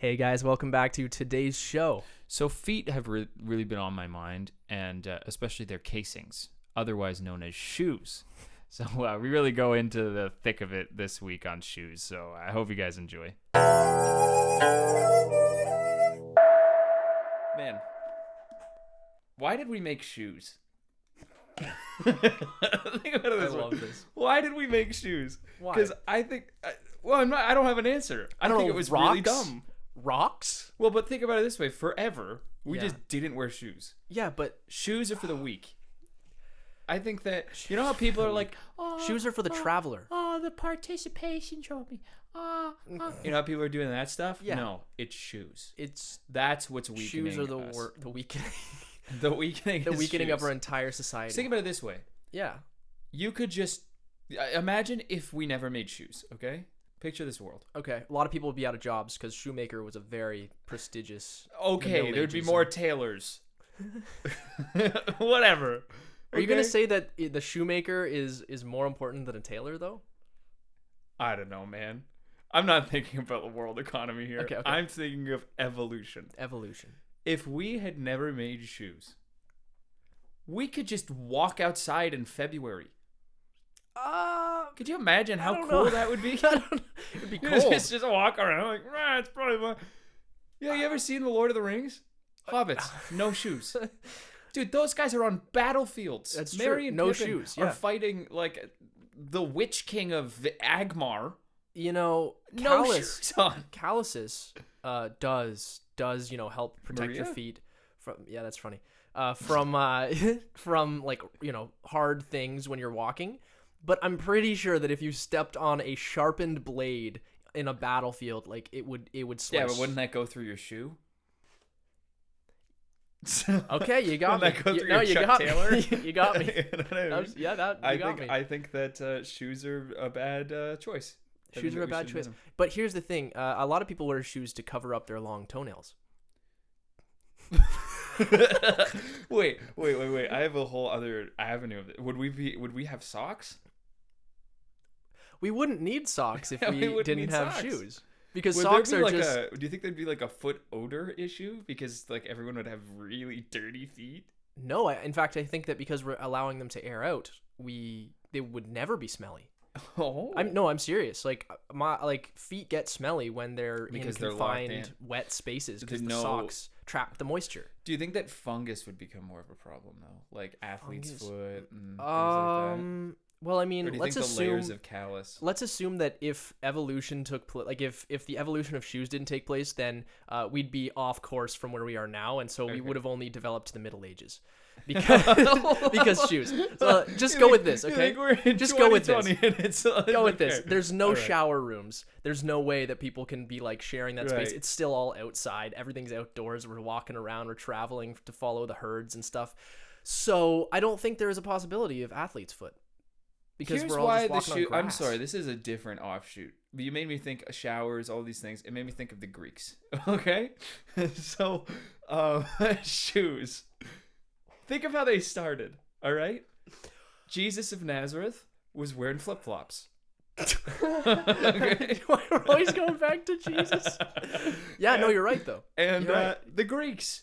Hey guys, welcome back to today's show. So feet have really been on my mind, and especially their casings, otherwise known as shoes. So we really go into the thick of it this week on shoes. So I hope you guys enjoy. Man, why did we make shoes? Think about it this way. love this. Why did we make shoes? Why? Because I think, I don't have an answer. I think it was really dumb. Rocks? Well, but think about it this way: forever, we Yeah. just didn't wear shoes. Yeah, but Shoes are for the weak. I think that how people are like, shoes are for the traveler. oh, the participation trophy. You know how people are doing that stuff? Yeah. No, it's shoes. It's That's what's weakening shoes are the us. the weakening The weakening. the is weakening of shoes. our entire society. Think about it this way: Yeah. you could just imagine if we never made shoes. Okay, picture this world. Okay. A lot of people would be out of jobs because shoemaker was a very prestigious. Okay, Middle there'd be Ages, more and- tailors. Whatever. Are you gonna Okay? say that the shoemaker is more important than a tailor though? I don't know, man. I'm not thinking about the world economy here. Okay. I'm thinking of evolution. Evolution. If we had never made shoes, we could just walk outside in February. Could you imagine how don't cool know. that would be? It'd be You cold. just walk around like, it's probably fun. Yeah, you ever seen The Lord of the Rings? Hobbits, no shoes. Dude, those guys are on battlefields. That's Merry true. and No Pippin shoes, are yeah. fighting like the Witch King of Agmar. You know, No shoes on. calluses does help protect your Maria? feet from that's funny from from like hard things when you're walking, but I'm pretty sure that if you stepped on a sharpened blade in a battlefield, like it would slice. Yeah, but wouldn't that go through your shoe? Okay, you got me. Wouldn't that go through No, your you Chuck got Taylor? me. You got me. You know what I mean? You got me. I think that shoes are a bad choice. I Shoes think are that a we bad shouldn't choice. do them. But here's the thing: a lot of people wear shoes to cover up their long toenails. Wait. I have a whole other avenue of it. Would we have socks? We wouldn't need socks if Yeah, we we wouldn't didn't need have socks. shoes, because Would socks there are be like just. do you think there'd be like a foot odor issue because like everyone would have really dirty feet? No, in fact, I think that because we're allowing them to air out, they would never be smelly. Oh, I'm serious. Like my feet get smelly when they're Because in they're locked confined in. wet spaces because the No- socks trap the moisture. Do you think that fungus would become more of a problem though, like athlete's Fungus? foot and things like that? Well, I Or mean, do you let's think the layers assume of callus? let's assume that if evolution took place, like if the evolution of shoes didn't take place, then we'd be off course from where we are now, and so we Okay. would have only developed to the Middle Ages, because shoes. So just go with this, You okay? think we're in Just go with this. 2020 and it's Go with this. okay. There's no All right. shower rooms. There's no way that people can be like sharing that space. Right. It's still all outside. Everything's outdoors. We're walking around. We're traveling to follow the herds and stuff. So I don't think there is a possibility of athlete's foot because Here's we're all why just the walking shoe. on grass. I'm sorry, this is a different offshoot. But you made me think of showers, all these things. It made me think of the Greeks. Okay, so shoes. Think of how they started. All right, Jesus of Nazareth was wearing flip flops. Okay. We're always going back to Jesus. Yeah, no, you're right though. And You're right. the Greeks,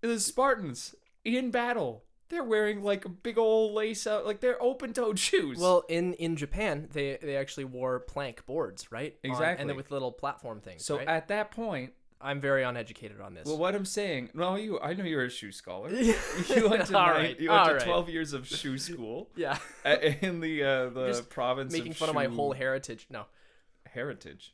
the Spartans in battle, they're wearing like a big old lace out, like they're open-toed shoes. Well, in Japan, they actually wore plank boards, right? Exactly. And then with little platform things. so right? at that point, I'm very uneducated on this. well, what I'm saying, no, I know you're a shoe scholar. Yeah. You went to All nine- right, you went all to right. 12 years of shoe school Yeah. in the Just province Making of fun of my shoe whole heritage. No. heritage.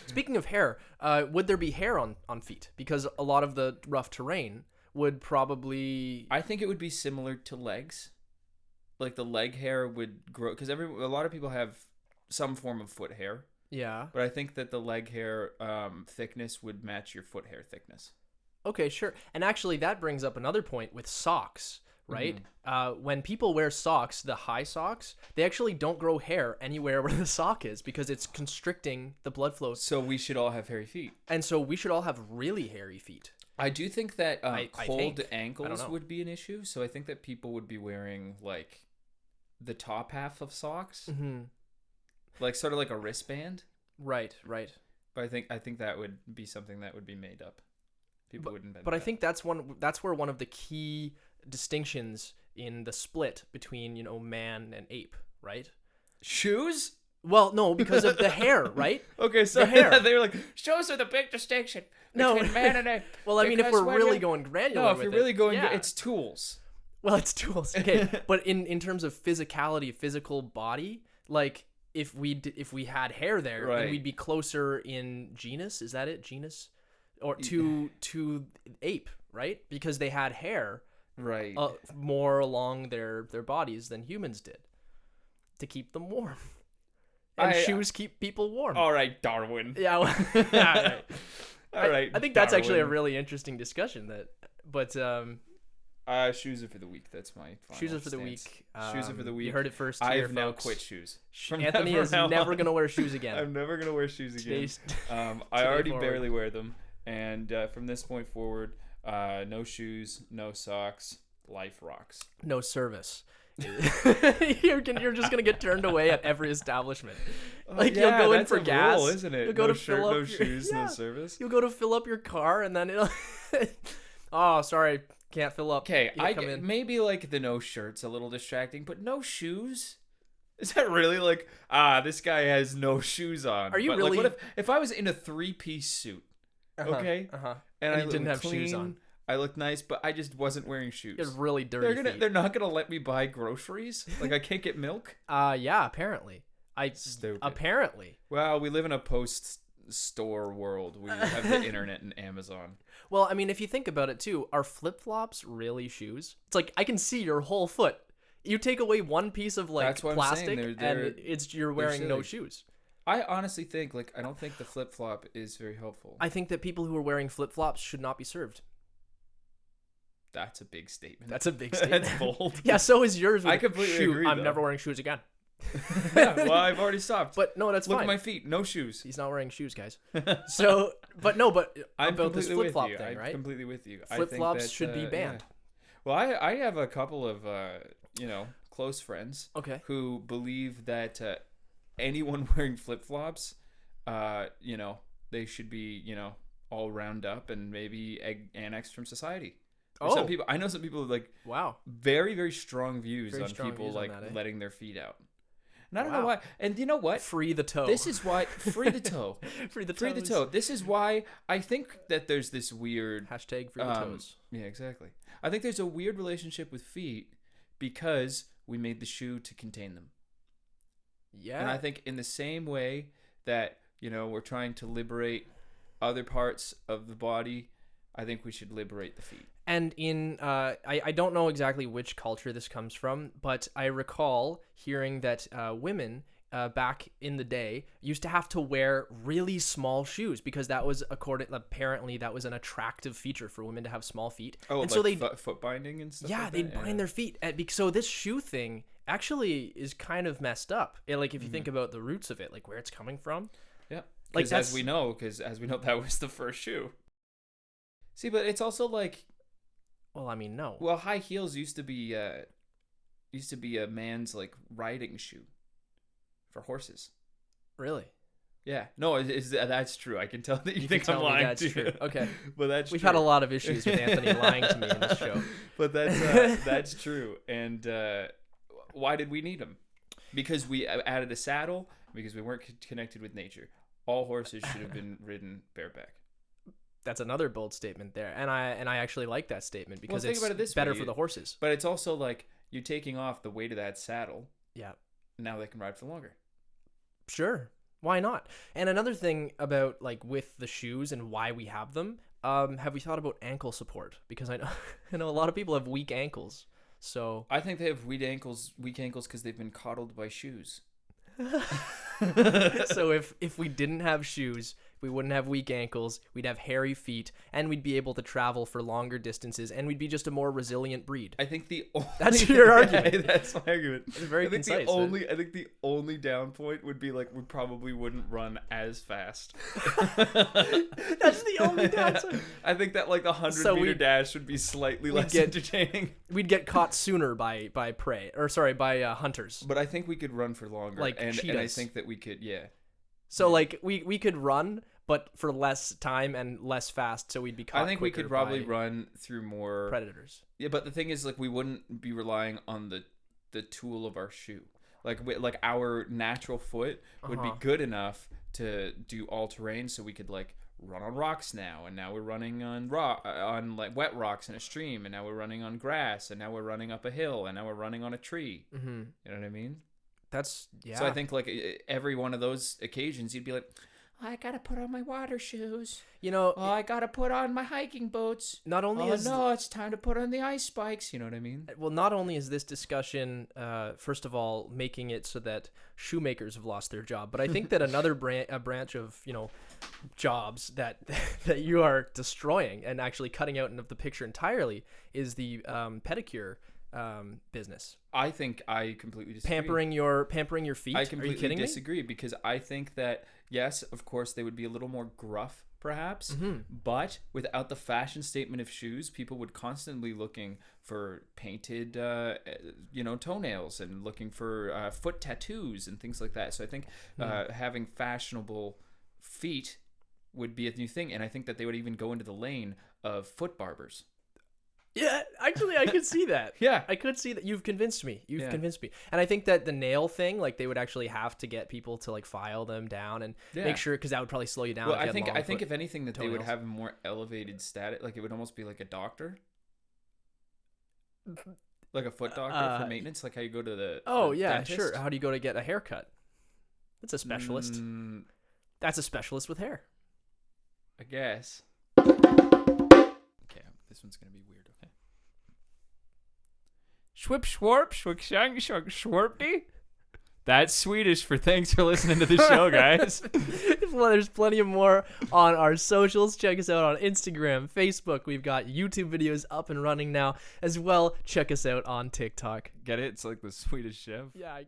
Speaking of hair, would there be hair on feet? Because a lot of the rough terrain would probably. I think it would be similar to legs. Like the leg hair would grow because a lot of people have some form of foot hair, Yeah. but I think that the leg hair thickness would match your foot hair thickness. Okay, sure. And actually, that brings up another point with socks, right? Mm-hmm. When people wear socks, the high socks, they actually don't grow hair anywhere where the sock is because it's constricting the blood flow. So we should all have hairy feet. And so we should all have really hairy feet. I do think that I cold think. I don't ankles know. would be an issue. So I think that people would be wearing like the top half of socks, Mm-hmm. like sort of like a wristband. Right, right. But I think that would be something that would be made up. People wouldn't invent But I that. think that's where one of the key distinctions in the split between, man and ape, right? Shoes? Well, no, because of the hair, right? Okay, so hair. they were like, shoes are the big distinction No. between man and ape. Well, I mean, if Because we're when really you- going granular No, if with you're it, really going, yeah. it's tools. Well, it's tools. Okay, but in terms of physicality, physical body, like if we had hair there, Right. then we'd be closer in genus. Is that it? Genus, or to ape, right? Because they had hair Right. more along their bodies than humans did to keep them warm. And shoes keep people warm. All right, Darwin. Yeah. Well, yeah, right. All right. I think that's actually a Darwin. really interesting discussion. But Shoes are for the weak. That's my final shoes are for the stance. weak. Shoes are for the weak. You heard it first here, I've now folks. quit shoes. Anthony is never gonna wear shoes again. I'm never gonna wear shoes again. Today's- I today already forward. barely wear them, and from this point forward, no shoes, no socks. Life rocks. No service. you're just gonna get turned away at every establishment. Like you'll go in that's for a gas, rule, isn't it? You'll go no to shirt, fill up no your, shoes, yeah. no service. You'll go to fill up your car, and then it'll. Oh, sorry, can't fill up. Okay, You come in. maybe like the no shirt's a little distracting, but no shoes. Is that really like this guy has no shoes on? Are you But, really- Like, what if I was in a 3-piece suit? Okay. And you I didn't look have shoes clean, on. I look nice, but I just wasn't wearing shoes. You had really dirty feet. They're not gonna let me buy groceries. Like I can't get milk. Yeah, apparently. Stupid. Apparently. Well, we live in a post-store world. We have the internet and Amazon. Well, I mean, if you think about it too, are flip-flops really shoes? It's like I can see your whole foot. You take away one piece of like That's what I'm plastic, saying. They're- and you're wearing no silly. shoes. I honestly think I don't think the flip-flop is very helpful. I think that people who are wearing flip-flops should not be served. That's a big statement. That's a big statement. That's bold. Yeah, so is yours. With I completely shoe. agree, I'm though. never wearing shoes again. Yeah, well, I've already stopped. But no, that's Look fine. at my feet. No shoes. He's not wearing shoes, guys. So, but about this completely flip flop with you. thing, I'm right? completely with you. I Flip think flops that, should be yeah. banned. Well, I have a couple of close friends Okay. who believe that anyone wearing flip flops, they should be all round up and maybe annexed from society. There's some people, I know some people with like Wow. very, very strong views Very on strong people views on like that, eh? letting their feet out. And I don't Wow. know why. And you know what? Free the toe. This is why free the toe. free the Free the toes. toe. This is why I think that there's this weird Hashtag free the toes. yeah, exactly. I think there's a weird relationship with feet because we made the shoe to contain them. Yeah. And I think in the same way that, we're trying to liberate other parts of the body, I think we should liberate the feet. And in, I don't know exactly which culture this comes from, but I recall hearing that women back in the day used to have to wear really small shoes because that was apparently that was an attractive feature for women to have small feet. Oh, and like so they foot binding and stuff. yeah, like they'd that? bind their feet. So this shoe thing actually is kind of messed up. Like if you think about the roots of it, like where it's coming from. Yeah, Like, because that's- as we know, that was the first shoe. See, but it's also like, Well, I mean, no. well, high heels used to be a man's like riding shoe for horses. Really? Yeah, no, that's true. I can tell that you You think can I'm tell me lying that's to true. you. Okay. But that's We've true. had a lot of issues with Anthony lying to me in this show. But that's true. And why did we need them? Because we added a saddle. Because we weren't connected with nature. All horses should have been ridden bareback. That's another bold statement there, and I actually like that statement because think it's about it this better way. for the horses. But it's also like you're taking off the weight of that saddle. Yeah, Now they can ride for longer. sure, why not? And another thing about like with the shoes and why we have them, have we thought about ankle support? Because I know I know a lot of people have weak ankles, so I think they have weak ankles because they've been coddled by shoes. so if we didn't have shoes, we wouldn't have weak ankles, we'd have hairy feet, and we'd be able to travel for longer distances, and we'd be just a more resilient breed. I think the only That's your argument. That's my argument. It's very I think concise. I think the only down point would be like we probably wouldn't run as fast. That's the only downside. I think that like a 100-meter dash would be slightly less get- entertaining. We'd get caught sooner by prey, or sorry, by hunters. But I think we could run for longer. Like and I cheetahs. think that we could, yeah. So like we could run, but for less time and less fast, so we'd be caught I think we quicker could probably by run through more. predators. Yeah, but the thing is, like, we wouldn't be relying on the tool of our shoe. Like our natural foot would be Uh-huh. good enough to do all terrain, so we could like run on rocks now, and now we're running on on like wet rocks in a stream, and now we're running on grass, and now we're running up a hill, and now we're running on a tree. Mm-hmm. You know what I mean? That's yeah. So I think like every one of those occasions, you'd be like, I gotta put on my water shoes. you know, Oh, I gotta put on my hiking boots. not only Oh is no, it's time to put on the ice spikes. You know what I mean? well, not only is this discussion, first of all, making it so that shoemakers have lost their job, but I think that another branch of jobs that that you are destroying and actually cutting out of the picture entirely is the pedicure business. I think I completely disagree. Pampering your feet. I Are you completely kidding me? disagree because I think that yes, of course, they would be a little more gruff, perhaps, Mm-hmm. but without the fashion statement of shoes, people would constantly looking for painted, toenails and looking for foot tattoos and things like that. So I think having fashionable feet would be a new thing, and I think that they would even go into the lane of foot barbers. Yeah, actually, I could see that. Yeah. I could see that. You've convinced me. You've Yeah. convinced me. And I think that the nail thing, like they would actually have to get people to like file them down and Yeah. make sure, because that would probably slow you down. Well, if you had long I think foot. if anything that they would toenails. have a more elevated status, like it would almost be like a doctor, like a foot doctor for maintenance, like how you go to the Oh the yeah, dentist. sure. How do you go to get a haircut? That's a specialist. That's a specialist with hair. I guess. Okay, this one's gonna be weird. Okay. Schwip schwarp schwikshang shwak schwarpty. That's Swedish for thanks for listening to the show, guys. Well, there's plenty of more on our socials. Check us out on Instagram, Facebook. We've got YouTube videos up and running now as well. Check us out on TikTok. Get it? It's like the Swedish chef. Yeah.